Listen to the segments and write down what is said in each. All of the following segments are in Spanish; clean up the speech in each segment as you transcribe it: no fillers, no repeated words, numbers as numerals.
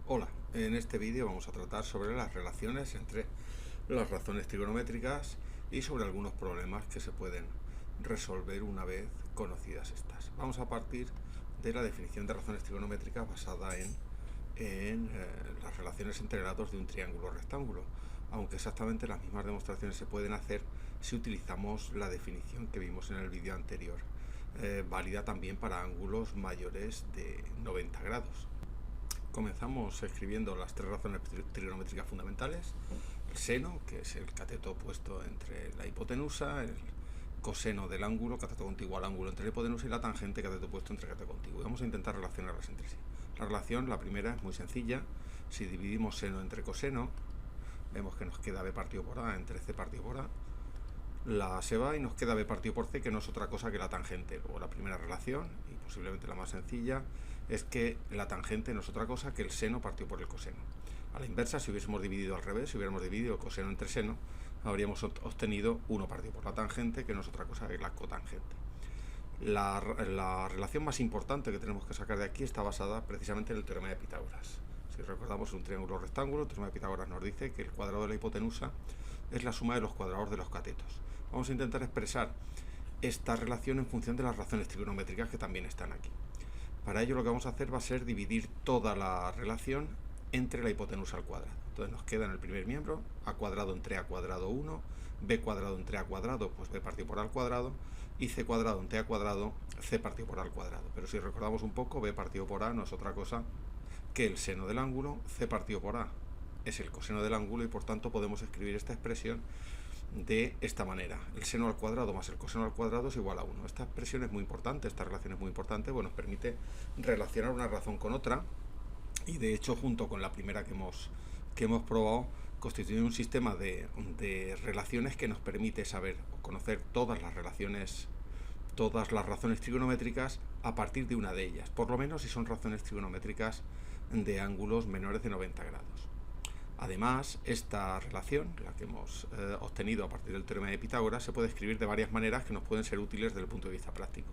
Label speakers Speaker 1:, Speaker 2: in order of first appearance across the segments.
Speaker 1: Hola, en este vídeo vamos a tratar sobre las relaciones entre las razones trigonométricas y sobre algunos problemas que se pueden resolver una vez conocidas estas. Vamos a partir de la definición de razones trigonométricas basada en las relaciones entre lados de un triángulo rectángulo, aunque exactamente las mismas demostraciones se pueden hacer si utilizamos la definición que vimos en el vídeo anterior, válida también para ángulos mayores de 90 grados. Comenzamos escribiendo las tres razones trigonométricas fundamentales: el seno, que es el cateto opuesto entre la hipotenusa; el coseno del ángulo, cateto contiguo al ángulo entre la hipotenusa; y la tangente, cateto opuesto entre cateto contiguo. Y vamos a intentar relacionarlas entre sí. La relación, la primera, es muy sencilla. Si dividimos seno entre coseno, vemos que nos queda b partido por a entre c partido por a. La se va y nos queda b partido por c, que no es otra cosa que la tangente. Luego la primera relación, y posiblemente la más sencilla, es que la tangente no es otra cosa que el seno partido por el coseno. A la inversa, si hubiésemos dividido al revés, si hubiéramos dividido coseno entre seno, habríamos obtenido 1 partido por la tangente, que no es otra cosa que la cotangente. La relación más importante que tenemos que sacar de aquí está basada precisamente en el teorema de Pitágoras. Si recordamos un triángulo rectángulo, el teorema de Pitágoras nos dice que el cuadrado de la hipotenusa es la suma de los cuadrados de los catetos. Vamos a intentar expresar esta relación en función de las razones trigonométricas que también están aquí. Para ello lo que vamos a hacer va a ser dividir toda la relación entre la hipotenusa al cuadrado. Entonces nos queda en el primer miembro a cuadrado entre a cuadrado 1, b cuadrado entre a cuadrado, pues b partido por a al cuadrado, y c cuadrado entre a cuadrado, c partido por a al cuadrado. Pero si recordamos un poco, b partido por a no es otra cosa que el seno del ángulo, c partido por a es el coseno del ángulo, y por tanto podemos escribir esta expresión de esta manera: el seno al cuadrado más el coseno al cuadrado es igual a 1. Esta expresión es muy importante, esta relación es muy importante, pues nos permite relacionar una razón con otra, y de hecho, junto con la primera que hemos probado, constituye un sistema de relaciones que nos permite saber o conocer todas las razones trigonométricas a partir de una de ellas, por lo menos si son razones trigonométricas de ángulos menores de 90 grados. Además, esta relación, la que hemos obtenido a partir del teorema de Pitágoras, se puede escribir de varias maneras que nos pueden ser útiles desde el punto de vista práctico.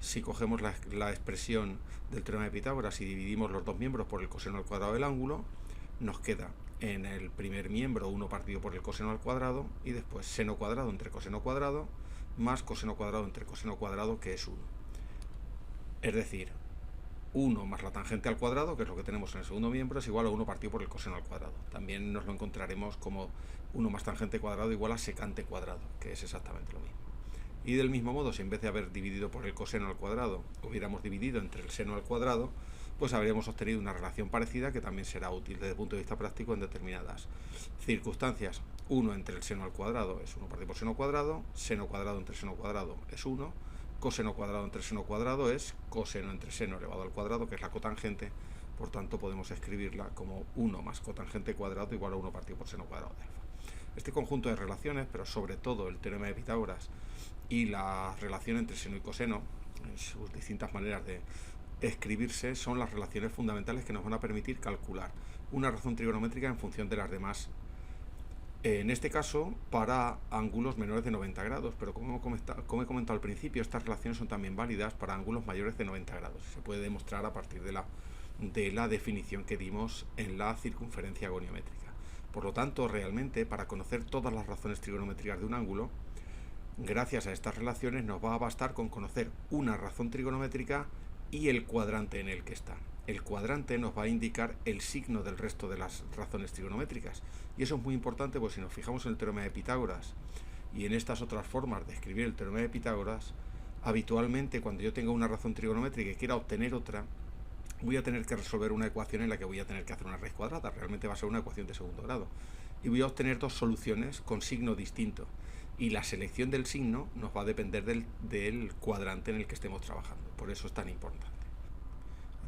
Speaker 1: Si cogemos la expresión del teorema de Pitágoras y dividimos los dos miembros por el coseno al cuadrado del ángulo, nos queda en el primer miembro 1 partido por el coseno al cuadrado, y después seno cuadrado entre coseno cuadrado más coseno cuadrado entre coseno cuadrado, que es 1. Es decir, 1 más la tangente al cuadrado, que es lo que tenemos en el segundo miembro, es igual a 1 partido por el coseno al cuadrado. También nos lo encontraremos como 1 más tangente cuadrado igual a secante cuadrado, que es exactamente lo mismo. Y del mismo modo, si en vez de haber dividido por el coseno al cuadrado hubiéramos dividido entre el seno al cuadrado, pues habríamos obtenido una relación parecida que también será útil desde el punto de vista práctico en determinadas circunstancias. 1 entre el seno al cuadrado es 1 partido por seno cuadrado entre seno cuadrado es 1, coseno cuadrado entre seno cuadrado es coseno entre seno elevado al cuadrado, que es la cotangente. Por tanto, podemos escribirla como 1 más cotangente cuadrado igual a 1 partido por seno cuadrado de alfa. Este conjunto de relaciones, pero sobre todo el teorema de Pitágoras y la relación entre seno y coseno, en sus distintas maneras de escribirse, son las relaciones fundamentales que nos van a permitir calcular una razón trigonométrica en función de las demás. En este caso, para ángulos menores de 90 grados, pero como he comentado al principio, estas relaciones son también válidas para ángulos mayores de 90 grados. Se puede demostrar a partir de la definición que dimos en la circunferencia goniométrica. Por lo tanto, realmente, para conocer todas las razones trigonométricas de un ángulo, gracias a estas relaciones nos va a bastar con conocer una razón trigonométrica y el cuadrante en el que está. El cuadrante nos va a indicar el signo del resto de las razones trigonométricas, y eso es muy importante, porque si nos fijamos en el teorema de Pitágoras y en estas otras formas de escribir el teorema de Pitágoras, habitualmente cuando yo tenga una razón trigonométrica y quiera obtener otra, voy a tener que resolver una ecuación en la que voy a tener que hacer una raíz cuadrada. Realmente va a ser una ecuación de segundo grado, y voy a obtener dos soluciones con signo distinto, y la selección del signo nos va a depender del cuadrante en el que estemos trabajando. Por eso es tan importante.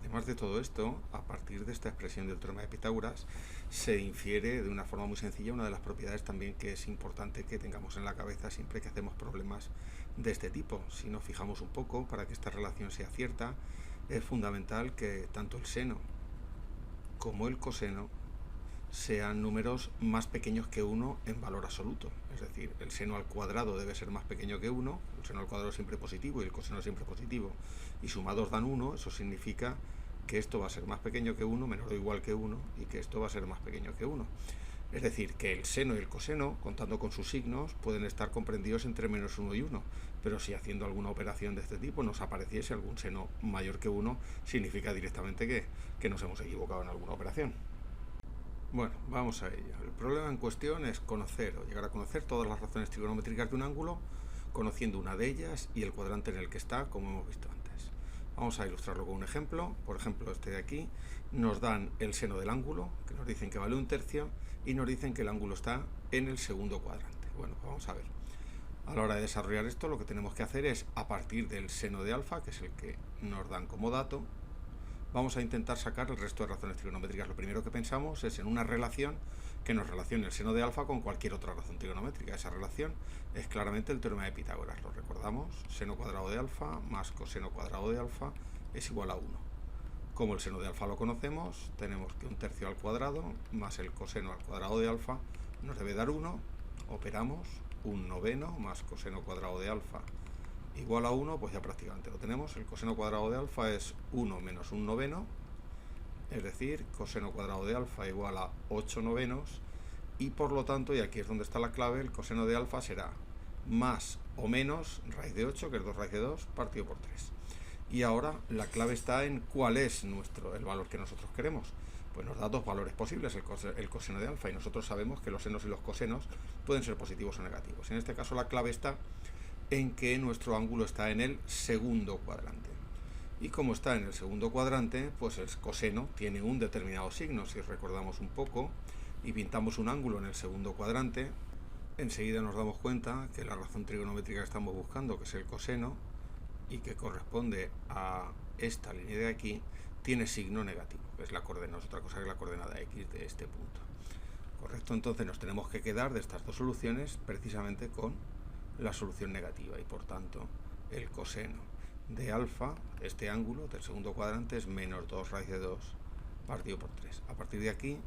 Speaker 1: Además de todo esto, a partir de esta expresión del teorema de Pitágoras, se infiere de una forma muy sencilla una de las propiedades también que es importante que tengamos en la cabeza siempre que hacemos problemas de este tipo. Si nos fijamos un poco, para que esta relación sea cierta, es fundamental que tanto el seno como el coseno sean números más pequeños que 1 en valor absoluto. Es decir, el seno al cuadrado debe ser más pequeño que 1, el seno al cuadrado es siempre positivo y el coseno siempre positivo, y sumados dan 1, eso significa que esto va a ser más pequeño que 1, menor o igual que 1, y que esto va a ser más pequeño que 1. Es decir, que el seno y el coseno, contando con sus signos, pueden estar comprendidos entre menos 1 y 1, pero si haciendo alguna operación de este tipo nos apareciese algún seno mayor que 1, significa directamente que nos hemos equivocado en alguna operación. Bueno, vamos a ello. El problema en cuestión es conocer o llegar a conocer todas las razones trigonométricas de un ángulo, conociendo una de ellas y el cuadrante en el que está, como hemos visto antes. Vamos a ilustrarlo con un ejemplo. Por ejemplo, este de aquí nos dan el seno del ángulo, que nos dicen que vale 1/3, y nos dicen que el ángulo está en el segundo cuadrante. Bueno, pues vamos a ver. A la hora de desarrollar esto, lo que tenemos que hacer es, a partir del seno de alfa, que es el que nos dan como dato, vamos a intentar sacar el resto de razones trigonométricas. Lo primero que pensamos es en una relación que nos relacione el seno de alfa con cualquier otra razón trigonométrica. Esa relación es claramente el teorema de Pitágoras. Lo recordamos: seno cuadrado de alfa más coseno cuadrado de alfa es igual a 1. Como el seno de alfa lo conocemos, tenemos que 1/3 al cuadrado más el coseno al cuadrado de alfa nos debe dar 1. Operamos 1/9 más coseno cuadrado de alfa igual a 1, pues ya prácticamente lo tenemos. El coseno cuadrado de alfa es 1 menos 1/9, es decir, coseno cuadrado de alfa igual a 8/9, y por lo tanto, y aquí es donde está la clave, el coseno de alfa será más o menos raíz de 8, que es 2 raíz de 2, partido por 3. Y ahora la clave está en cuál es el valor que nosotros queremos. Pues nos da dos valores posibles el coseno de alfa, y nosotros sabemos que los senos y los cosenos pueden ser positivos o negativos. En este caso la clave está en que nuestro ángulo está en el segundo cuadrante. Y como está en el segundo cuadrante, pues el coseno tiene un determinado signo. Si recordamos un poco y pintamos un ángulo en el segundo cuadrante, enseguida nos damos cuenta que la razón trigonométrica que estamos buscando, que es el coseno, y que corresponde a esta línea de aquí, tiene signo negativo, que es la coordenada, otra cosa que la coordenada x de este punto. Correcto, entonces nos tenemos que quedar de estas dos soluciones precisamente con la solución negativa, y por tanto el coseno de alfa, este ángulo del segundo cuadrante, es menos 2 raíz de 2 partido por 3. A partir de aquí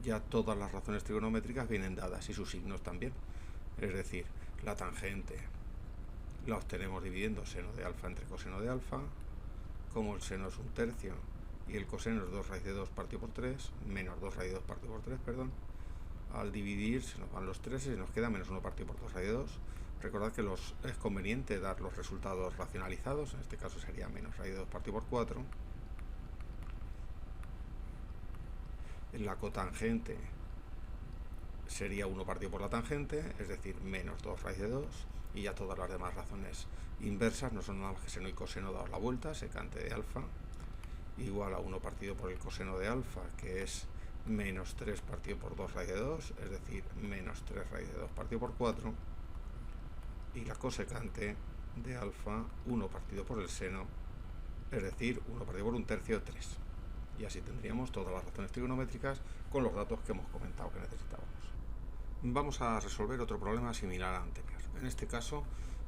Speaker 1: ya todas las razones trigonométricas vienen dadas y sus signos también. Es decir, la tangente la obtenemos dividiendo seno de alfa entre coseno de alfa. Como el seno es 1/3 y el coseno es 2 raíz de 2 partido por 3, menos 2 raíz de 2 partido por 3, perdón. Al dividir se nos van los 3 y nos queda menos 1 partido por 2 raíz de 2. Recordad que es conveniente dar los resultados racionalizados, en este caso sería menos raíz de 2 partido por 4. La cotangente sería 1 partido por la tangente, es decir, menos 2 raíz de 2, y ya todas las demás razones inversas no son nada más que seno y coseno dados la vuelta, secante de alfa, igual a 1 partido por el coseno de alfa, que es menos 3 partido por 2 raíz de 2, es decir, menos 3 raíz de 2 partido por 4, y la cosecante de alfa, 1 partido por el seno, es decir, 1 partido por 1/3, 3. Y así tendríamos todas las razones trigonométricas con los datos que hemos comentado que necesitábamos. Vamos a resolver otro problema similar al anterior. En este caso,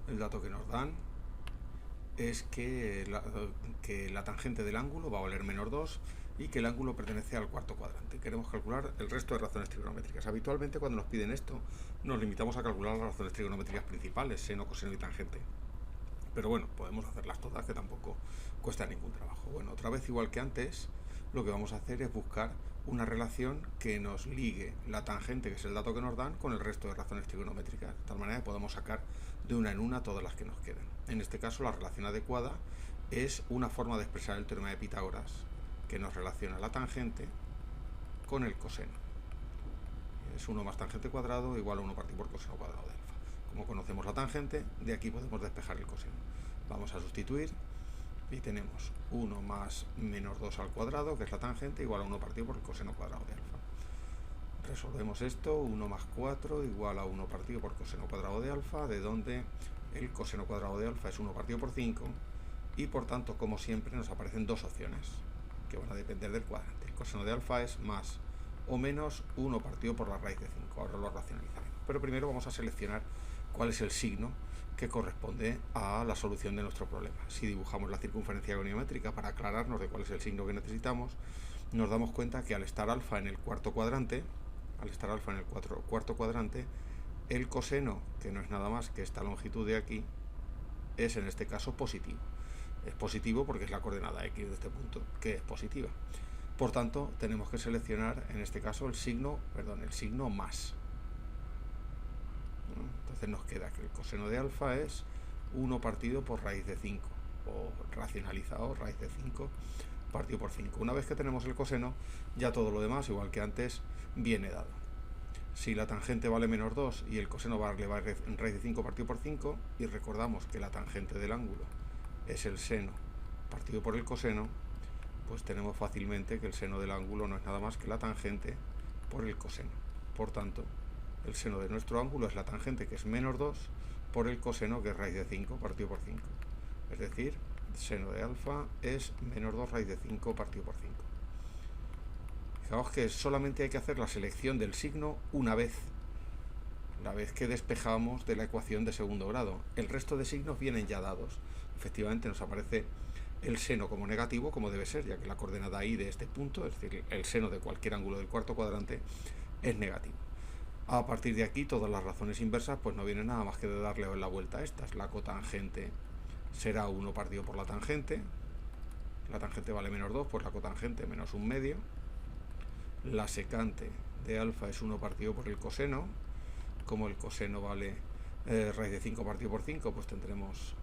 Speaker 1: el dato que nos dan es que la tangente del ángulo va a valer menos 2 y que el ángulo pertenece al cuarto cuadrante. Queremos calcular el resto de razones trigonométricas. Habitualmente, cuando nos piden esto, nos limitamos a calcular las razones trigonométricas principales, seno, coseno y tangente. Pero bueno, podemos hacerlas todas, que tampoco cuesta ningún trabajo. Bueno, otra vez, igual que antes, lo que vamos a hacer es buscar una relación que nos ligue la tangente, que es el dato que nos dan, con el resto de razones trigonométricas, de tal manera que podamos sacar de una en una todas las que nos quedan. En este caso, la relación adecuada es una forma de expresar el teorema de Pitágoras que nos relaciona la tangente con el coseno. Es 1 más tangente cuadrado igual a 1 partido por coseno cuadrado de alfa. Como conocemos la tangente, de aquí podemos despejar el coseno. Vamos a sustituir y tenemos 1 más menos 2 al cuadrado, que es la tangente, igual a 1 partido por el coseno cuadrado de alfa. Resolvemos esto: 1 más 4 igual a 1 partido por coseno cuadrado de alfa, de donde el coseno cuadrado de alfa es 1 partido por 5, y por tanto, como siempre, nos aparecen dos opciones que van a depender del cuadrante. El coseno de alfa es más o menos 1 partido por la raíz de 5. Ahora lo racionalizaremos. Pero primero vamos a seleccionar cuál es el signo que corresponde a la solución de nuestro problema. Si dibujamos la circunferencia goniométrica para aclararnos de cuál es el signo que necesitamos, nos damos cuenta que al estar alfa en el cuarto cuadrante, el coseno, que no es nada más que esta longitud de aquí, es en este caso positivo. Es positivo porque es la coordenada x de este punto, que es positiva. Por tanto, tenemos que seleccionar en este caso el signo más. Entonces nos queda que el coseno de alfa es 1 partido por raíz de 5, o racionalizado raíz de 5 partido por 5. Una vez que tenemos el coseno, ya todo lo demás, igual que antes, viene dado. Si la tangente vale menos 2 y el coseno vale raíz de 5 partido por 5, y recordamos que la tangente del ángulo es el seno partido por el coseno, pues tenemos fácilmente que el seno del ángulo no es nada más que la tangente por el coseno. Por tanto, el seno de nuestro ángulo es la tangente, que es menos 2, por el coseno, que es raíz de 5 partido por 5. Es decir, el seno de alfa es menos 2 raíz de 5 partido por 5. Fijaos que solamente hay que hacer la selección del signo una vez, la vez que despejamos de la ecuación de segundo grado. El resto de signos vienen ya dados. Efectivamente nos aparece el seno como negativo, como debe ser, ya que la coordenada y de este punto, es decir, el seno de cualquier ángulo del cuarto cuadrante, es negativo. A partir de aquí, todas las razones inversas pues no vienen nada más que de darle la vuelta a estas. La cotangente será 1 partido por la tangente vale menos 2, pues la cotangente menos 1/2. La secante de alfa es 1 partido por el coseno. Como el coseno vale raíz de 5 partido por 5, pues tendremos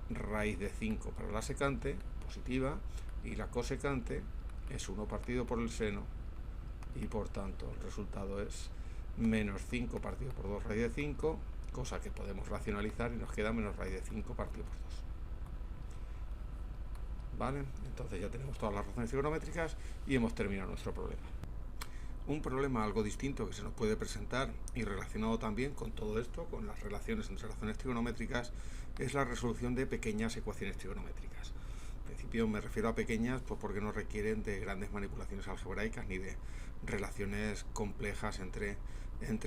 Speaker 1: raíz de 5 para la secante, positiva, y la cosecante es 1 partido por el seno, y por tanto el resultado es menos 5 partido por 2 raíz de 5, cosa que podemos racionalizar y nos queda menos raíz de 5 partido por 2. ¿Vale? Entonces ya tenemos todas las razones trigonométricas y hemos terminado nuestro problema. Un problema algo distinto que se nos puede presentar y relacionado también con todo esto, con las relaciones entre razones trigonométricas, es la resolución de pequeñas ecuaciones trigonométricas. En principio me refiero a pequeñas pues porque no requieren de grandes manipulaciones algebraicas ni de relaciones complejas entre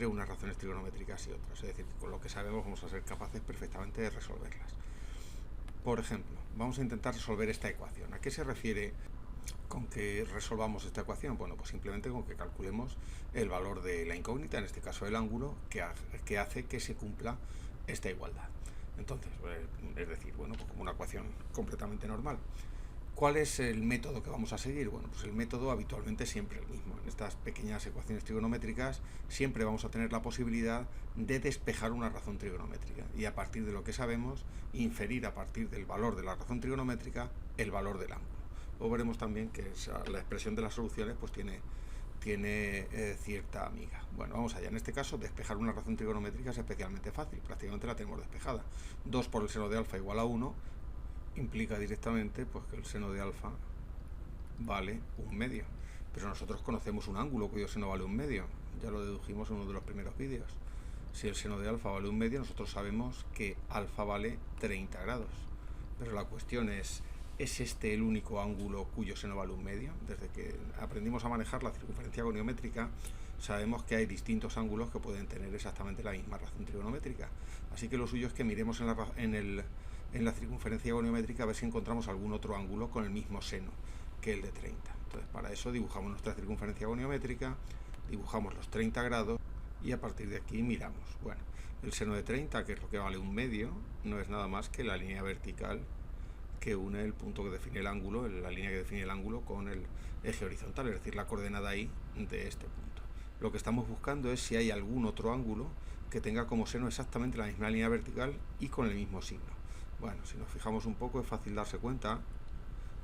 Speaker 1: unas razones trigonométricas y otras. Es decir, con lo que sabemos vamos a ser capaces perfectamente de resolverlas. Por ejemplo, vamos a intentar resolver esta ecuación. ¿A qué se refiere con que resolvamos esta ecuación? Bueno, pues simplemente con que calculemos el valor de la incógnita, en este caso el ángulo, que hace que se cumpla esta igualdad. Entonces, es decir, bueno, pues como una ecuación completamente normal. ¿Cuál es el método que vamos a seguir? Bueno, pues el método habitualmente siempre el mismo. En estas pequeñas ecuaciones trigonométricas siempre vamos a tener la posibilidad de despejar una razón trigonométrica y a partir de lo que sabemos, inferir a partir del valor de la razón trigonométrica el valor del ángulo. Luego veremos también que la expresión de las soluciones pues tiene cierta amiga. Bueno, vamos allá. En este caso, despejar una razón trigonométrica es especialmente fácil. Prácticamente la tenemos despejada. 2 por el seno de alfa igual a 1 implica directamente pues que el seno de alfa vale 1/2. Pero nosotros conocemos un ángulo cuyo seno vale 1/2. Ya lo dedujimos en uno de los primeros vídeos. Si el seno de alfa vale 1/2, nosotros sabemos que alfa vale 30 grados. Pero la cuestión ¿es este el único ángulo cuyo seno vale 1/2? Desde que aprendimos a manejar la circunferencia goniométrica, sabemos que hay distintos ángulos que pueden tener exactamente la misma razón trigonométrica. Así que lo suyo es que miremos en la circunferencia goniométrica a ver si encontramos algún otro ángulo con el mismo seno que el de 30. Entonces, para eso dibujamos nuestra circunferencia goniométrica, dibujamos los 30 grados y a partir de aquí miramos. Bueno, el seno de 30, que es lo que vale 1/2, no es nada más que la línea vertical que une el punto que define el ángulo, la línea que define el ángulo con el eje horizontal, es decir, la coordenada y de este punto. Lo que estamos buscando es si hay algún otro ángulo que tenga como seno exactamente la misma línea vertical y con el mismo signo. Bueno, si nos fijamos un poco es fácil darse cuenta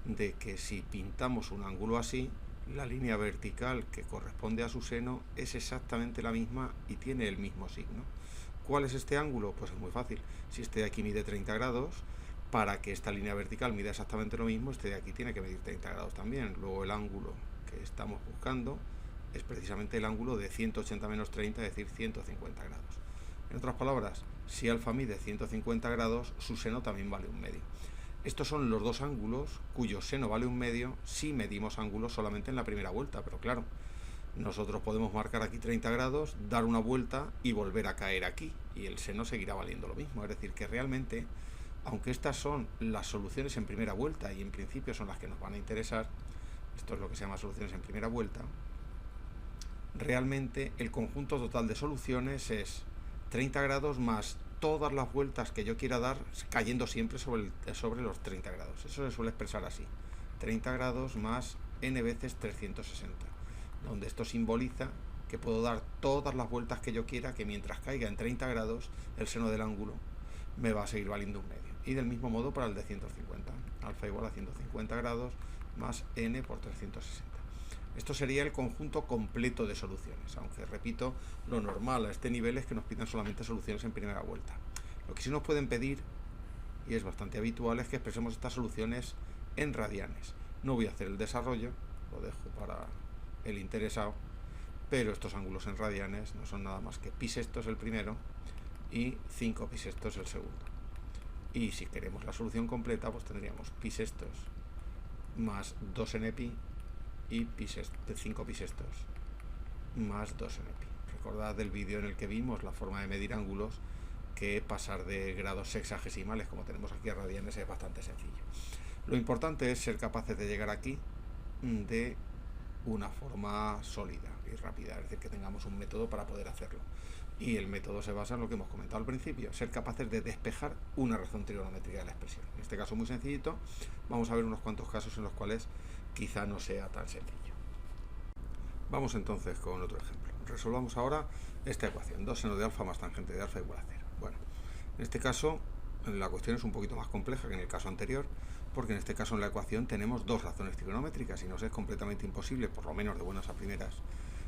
Speaker 1: de que si pintamos un ángulo así, la línea vertical que corresponde a su seno es exactamente la misma y tiene el mismo signo. ¿Cuál es este ángulo? Pues es muy fácil. Si este de aquí mide 30 grados, para que esta línea vertical mida exactamente lo mismo, este de aquí tiene que medir 30 grados también. Luego el ángulo que estamos buscando es precisamente el ángulo de 180 menos 30, es decir, 150 grados. En otras palabras, si alfa mide 150 grados, su seno también vale 1/2. Estos son los dos ángulos cuyo seno vale 1/2 si medimos ángulos solamente en la primera vuelta, pero claro, nosotros podemos marcar aquí 30 grados, dar una vuelta y volver a caer aquí, y el seno seguirá valiendo lo mismo. Es decir, que realmente, aunque estas son las soluciones en primera vuelta y en principio son las que nos van a interesar, esto es lo que se llama soluciones en primera vuelta, realmente el conjunto total de soluciones es 30 grados más todas las vueltas que yo quiera dar, cayendo siempre sobre los 30 grados. Eso se suele expresar así: 30 grados más n veces 360, donde esto simboliza que puedo dar todas las vueltas que yo quiera, que mientras caiga en 30 grados el seno del ángulo me va a seguir valiendo un medio. Y del mismo modo para el de 150, alfa igual a 150 grados más n por 360. Esto sería el conjunto completo de soluciones, aunque repito, lo normal a este nivel es que nos pidan solamente soluciones en primera vuelta. Lo que sí nos pueden pedir, y es bastante habitual, es que expresemos estas soluciones en radianes. No voy a hacer el desarrollo, lo dejo para el interesado, pero estos ángulos en radianes no son nada más que pi sextos el primero y 5 pi sextos el segundo. Y si queremos la solución completa, pues tendríamos pi sextos más 2n pi y 5 pi sextos más 2n pi. Recordad del vídeo en el que vimos la forma de medir ángulos, que pasar de grados sexagesimales, como tenemos aquí a radianes, es bastante sencillo. Lo importante es ser capaces de llegar aquí de una forma sólida y rápida, es decir, que tengamos un método para poder hacerlo. Y el método se basa en lo que hemos comentado al principio: ser capaces de despejar una razón trigonométrica de la expresión. En este caso muy sencillito, vamos a ver unos cuantos casos en los cuales quizá no sea tan sencillo. Vamos entonces con otro ejemplo. Resolvamos ahora esta ecuación: 2 seno de alfa más tangente de alfa igual a 0. Bueno, en este caso la cuestión es un poquito más compleja que en el caso anterior, porque en este caso en la ecuación tenemos dos razones trigonométricas y nos es completamente imposible, por lo menos de buenas a primeras,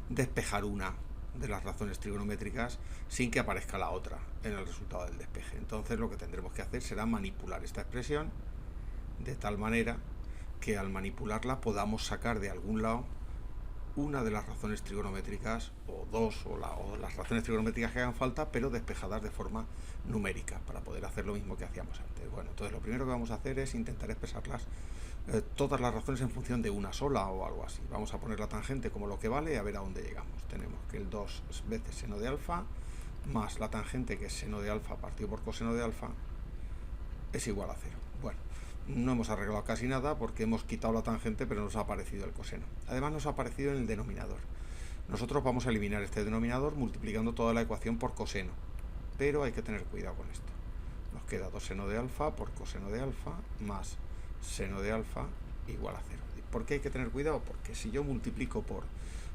Speaker 1: despejar una de las razones trigonométricas sin que aparezca la otra en el resultado del despeje. Entonces lo que tendremos que hacer será manipular esta expresión de tal manera que al manipularla podamos sacar de algún lado una de las razones trigonométricas, o dos, o las razones trigonométricas que hagan falta, pero despejadas de forma numérica, para poder hacer lo mismo que hacíamos antes. Bueno, entonces lo primero que vamos a hacer es intentar expresarlas todas las razones en función de una sola o algo así. Vamos a poner la tangente como lo que vale y a ver a dónde llegamos. Tenemos que el 2 veces seno de alfa más la tangente, que es seno de alfa partido por coseno de alfa, es igual a 0. Bueno, no hemos arreglado casi nada porque hemos quitado la tangente, pero nos ha aparecido el coseno. Además nos ha aparecido en el denominador. Nosotros vamos a eliminar este denominador multiplicando toda la ecuación por coseno, pero hay que tener cuidado con esto. Nos queda 2 seno de alfa por coseno de alfa más seno de alfa igual a 0. ¿Por qué hay que tener cuidado? Porque si yo multiplico por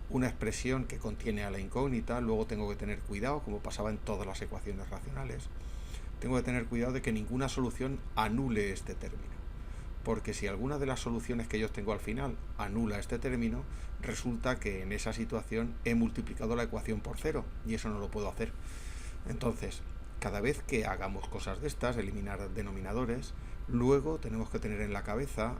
Speaker 1: una expresión que contiene a la incógnita, luego tengo que tener cuidado, como pasaba en todas las ecuaciones racionales, tengo que tener cuidado de que ninguna solución anule este término, porque si alguna de las soluciones que yo tengo al final anula este término, resulta que en esa situación he multiplicado la ecuación por 0 y eso no lo puedo hacer. Entonces, cada vez que hagamos cosas de estas, eliminar denominadores, luego tenemos que tener en la cabeza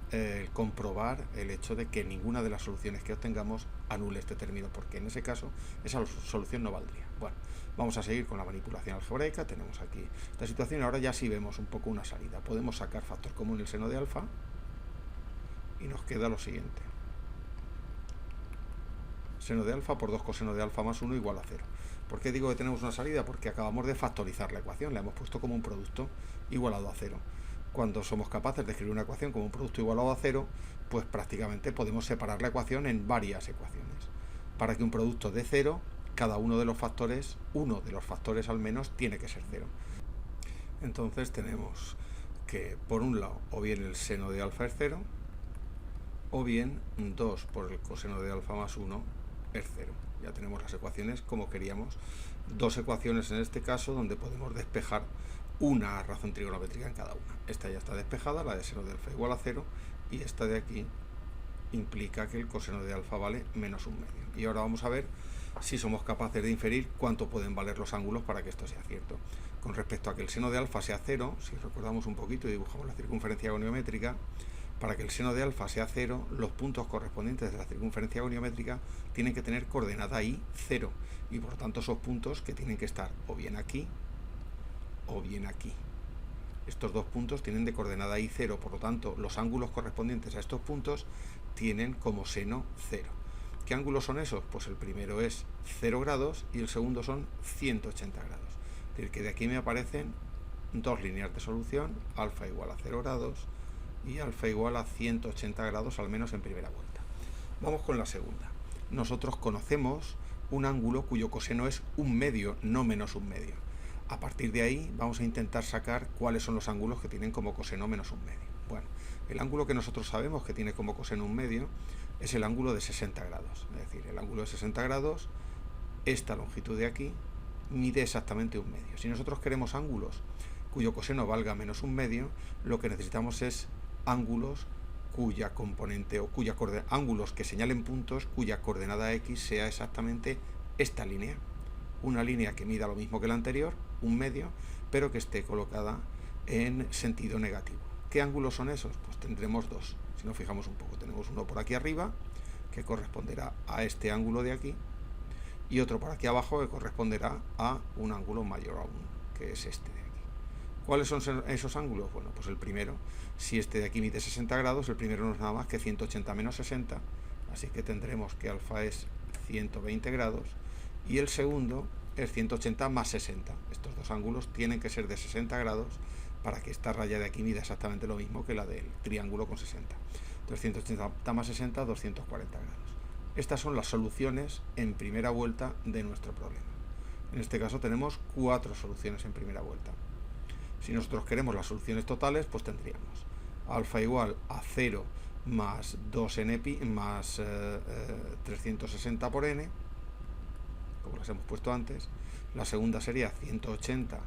Speaker 1: comprobar el hecho de que ninguna de las soluciones que obtengamos anule este término, porque en ese caso esa solución no valdría. Bueno, vamos a seguir con la manipulación algebraica. Tenemos aquí esta situación. Ahora ya sí vemos un poco una salida. Podemos sacar factor común el seno de alfa y nos queda lo siguiente: seno de alfa por 2 coseno de alfa más 1 igual a 0. ¿Por qué digo que tenemos una salida? Porque acabamos de factorizar la ecuación, la hemos puesto como un producto igualado a 0. Cuando somos capaces de escribir una ecuación como un producto igualado a 0, pues prácticamente podemos separar la ecuación en varias ecuaciones. Para que un producto dé 0, cada uno de los factores, uno de los factores al menos, tiene que ser 0. Entonces tenemos que, por un lado, o bien el seno de alfa es 0, o bien 2 por el coseno de alfa más 1 es 0. Ya tenemos las ecuaciones como queríamos. Dos ecuaciones en este caso donde podemos despejar una razón trigonométrica en cada una. Esta ya está despejada, la de seno de alfa igual a 0, y esta de aquí implica que el coseno de alfa vale menos 1 medio. Y ahora vamos a ver si somos capaces de inferir cuánto pueden valer los ángulos para que esto sea cierto. Con respecto a que el seno de alfa sea 0, si recordamos un poquito y dibujamos la circunferencia goniométrica, para que el seno de alfa sea 0, los puntos correspondientes de la circunferencia goniométrica tienen que tener coordenada i 0, y por lo tanto esos puntos que tienen que estar o bien aquí o bien aquí. Estos dos puntos tienen de coordenada i 0, por lo tanto los ángulos correspondientes a estos puntos tienen como seno 0. ¿Qué ángulos son esos? Pues el primero es 0 grados y el segundo son 180 grados. Es decir, que de aquí me aparecen dos líneas de solución, alfa igual a 0 grados y alfa igual a 180 grados, al menos en primera vuelta. Vamos con la segunda. Nosotros conocemos un ángulo cuyo coseno es 1/2, no menos 1/2. A partir de ahí vamos a intentar sacar cuáles son los ángulos que tienen como coseno menos 1/2. Bueno, el ángulo que nosotros sabemos que tiene como coseno 1/2 es el ángulo de 60 grados. Es decir, el ángulo de 60 grados, esta longitud de aquí, mide exactamente 1/2. Si nosotros queremos ángulos cuyo coseno valga menos 1/2, lo que necesitamos es ángulos cuya componente o ángulos que señalen puntos cuya coordenada x sea exactamente esta línea. Una línea que mida lo mismo que la anterior, 1/2, pero que esté colocada en sentido negativo. ¿Qué ángulos son esos? Pues tendremos dos. Si nos fijamos un poco, tenemos uno por aquí arriba, que corresponderá a este ángulo de aquí, y otro por aquí abajo, que corresponderá a un ángulo mayor aún, que es este de aquí. ¿Cuáles son esos ángulos? Bueno, pues el primero, si este de aquí mide 60 grados, el primero no es nada más que 180 menos 60, así que tendremos que alfa es 120 grados, y el segundo es 180 más 60. Estos dos ángulos tienen que ser de 60 grados para que esta raya de aquí mida exactamente lo mismo que la del triángulo con 60. Entonces 180 más 60, 240 grados. Estas son las soluciones en primera vuelta de nuestro problema. En este caso tenemos 4 soluciones en primera vuelta. Si nosotros queremos las soluciones totales, pues tendríamos alfa igual a 0 más 2n pi más 360 por n, como las hemos puesto antes. La segunda sería 180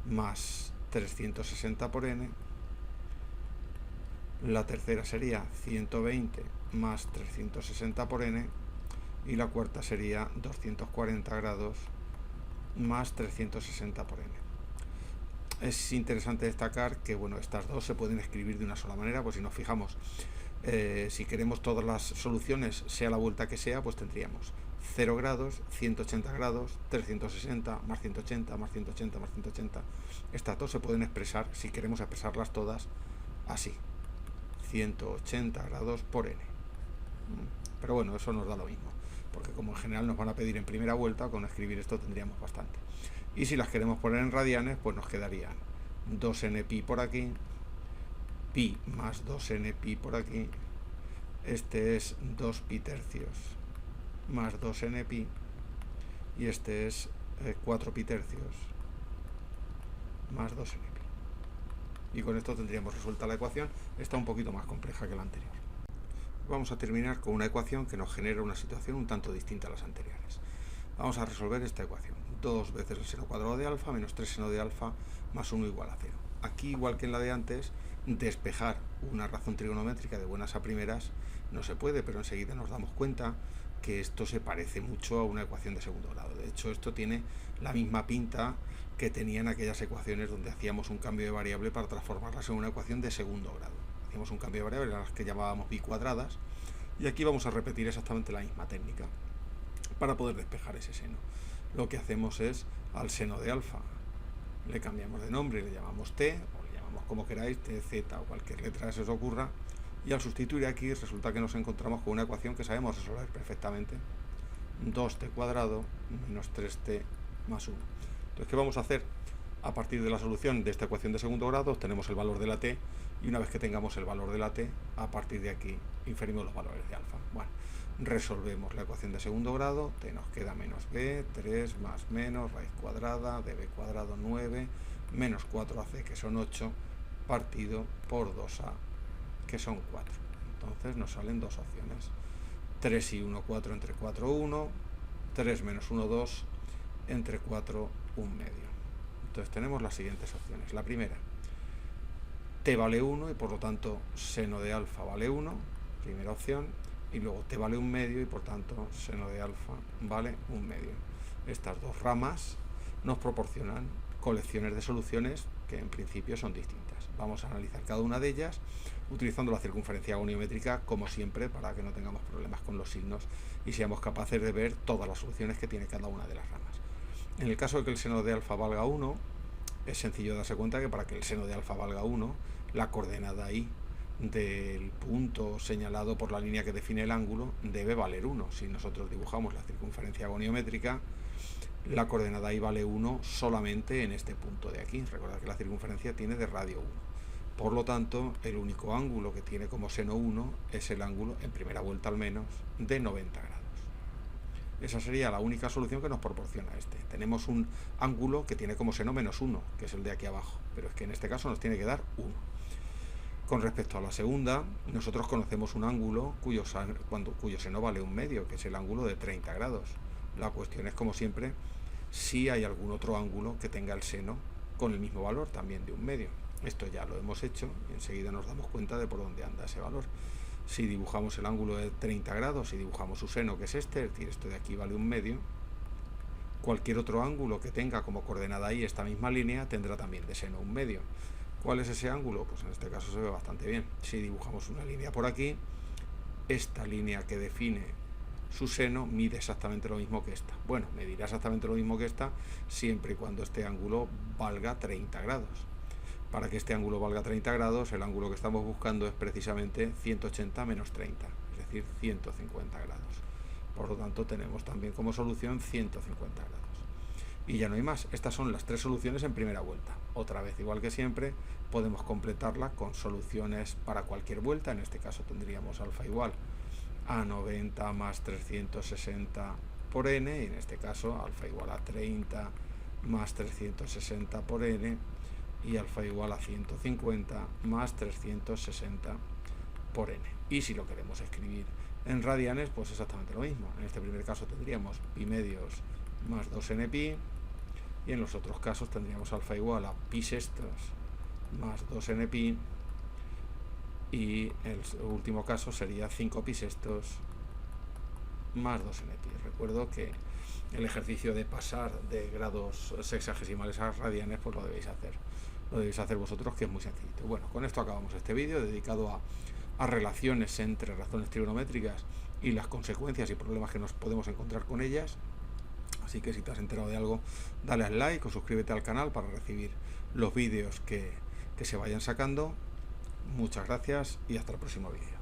Speaker 1: más 360 por n. La tercera sería 120 más 360 por n. Y la cuarta sería 240 grados más 360 por n. Es interesante destacar que, bueno, estas dos se pueden escribir de una sola manera, pues si nos fijamos, si queremos todas las soluciones, sea la vuelta que sea, pues tendríamos 0 grados, 180 grados, 360, más 180, más 180, más 180. Estas dos se pueden expresar, si queremos expresarlas todas, así. 180 grados por n. Pero bueno, eso nos da lo mismo, porque como en general nos van a pedir en primera vuelta, con escribir esto tendríamos bastante. Y si las queremos poner en radianes, pues nos quedarían 2n pi por aquí, pi más 2n pi por aquí, este es 2 pi tercios más 2n pi, y este es 4 pi tercios más 2n pi. Y con esto tendríamos resuelta la ecuación. Está un poquito más compleja que la anterior. Vamos a terminar con una ecuación que nos genera una situación un tanto distinta a las anteriores. Vamos a resolver esta ecuación. 2 veces el seno cuadrado de alfa menos 3 seno de alfa más 1 igual a 0. Aquí, igual que en la de antes, despejar una razón trigonométrica de buenas a primeras no se puede, pero enseguida nos damos cuenta que esto se parece mucho a una ecuación de segundo grado. De hecho, esto tiene la misma pinta que tenían aquellas ecuaciones donde hacíamos un cambio de variable para transformarlas en una ecuación de segundo grado. Hacíamos un cambio de variable a las que llamábamos bicuadradas, y aquí vamos a repetir exactamente la misma técnica para poder despejar ese seno. Lo que hacemos es, al seno de alfa le cambiamos de nombre, le llamamos t, o le llamamos como queráis, t, z o cualquier letra que se os ocurra, y al sustituir aquí resulta que nos encontramos con una ecuación que sabemos resolver perfectamente: 2t cuadrado menos 3t más 1. Entonces, ¿qué vamos a hacer? A partir de la solución de esta ecuación de segundo grado obtenemos el valor de la t, y una vez que tengamos el valor de la t, a partir de aquí inferimos los valores de alfa. Bueno, resolvemos la ecuación de segundo grado, t nos queda menos b, 3 más menos, raíz cuadrada, de b cuadrado 9, menos 4ac, que son 8, partido por 2a, que son 4. Entonces nos salen dos opciones: 3 y 1, 4, entre 4, 1, 3 menos 1, 2, entre 4, 1 medio. Entonces tenemos las siguientes opciones. La primera, t vale 1 y por lo tanto seno de alfa vale 1, primera opción, y luego t vale 1 medio y por tanto seno de alfa vale 1 medio. Estas dos ramas nos proporcionan colecciones de soluciones que en principio son distintas. Vamos a analizar cada una de ellas utilizando la circunferencia goniométrica, como siempre, para que no tengamos problemas con los signos y seamos capaces de ver todas las soluciones que tiene cada una de las ramas. En el caso de que el seno de alfa valga 1, es sencillo darse cuenta que para que el seno de alfa valga 1, la coordenada y del punto señalado por la línea que define el ángulo debe valer 1. Si nosotros dibujamos la circunferencia agoniométrica, la coordenada y vale 1 solamente en este punto de aquí. Recordad que la circunferencia tiene de radio 1. Por lo tanto, el único ángulo que tiene como seno 1 es el ángulo, en primera vuelta al menos, de 90 grados. Esa sería la única solución que nos proporciona este. Tenemos un ángulo que tiene como seno menos 1, que es el de aquí abajo, pero es que en este caso nos tiene que dar 1. Con respecto a la segunda, nosotros conocemos un ángulo cuyo seno vale 1/2, que es el ángulo de 30 grados. La cuestión es, como siempre, si hay algún otro ángulo que tenga el seno con el mismo valor, también de 1/2. Esto ya lo hemos hecho y enseguida nos damos cuenta de por dónde anda ese valor. Si dibujamos el ángulo de 30 grados y dibujamos su seno, que es este, es decir, esto de aquí vale 1/2, cualquier otro ángulo que tenga como coordenada ahí esta misma línea tendrá también de seno 1/2. ¿Cuál es ese ángulo? Pues en este caso se ve bastante bien. Si dibujamos una línea por aquí, esta línea que define su seno mide exactamente lo mismo que esta. Bueno, medirá exactamente lo mismo que esta siempre y cuando este ángulo valga 30 grados. Para que este ángulo valga 30 grados, el ángulo que estamos buscando es precisamente 180 menos 30, es decir, 150 grados. Por lo tanto, tenemos también como solución 150 grados. Y ya no hay más. Estas son las 3 soluciones en primera vuelta. Otra vez, igual que siempre, podemos completarla con soluciones para cualquier vuelta. En este caso tendríamos alfa igual a 90 más 360 por n, y en este caso alfa igual a 30 más 360 por n, y alfa igual a 150 más 360 por n. Y si lo queremos escribir en radianes, pues exactamente lo mismo. En este primer caso tendríamos pi medios más 2n pi, y en los otros casos tendríamos alfa igual a pi sextos más 2n pi, y el último caso sería 5 pi sextos más 2n pi. Recuerdo que el ejercicio de pasar de grados sexagesimales a radianes, pues lo debéis hacer vosotros, que es muy sencillito. Bueno, con esto acabamos este vídeo dedicado a relaciones entre razones trigonométricas y las consecuencias y problemas que nos podemos encontrar con ellas. Así que si te has enterado de algo, dale al like o suscríbete al canal para recibir los vídeos que se vayan sacando. Muchas gracias y hasta el próximo vídeo.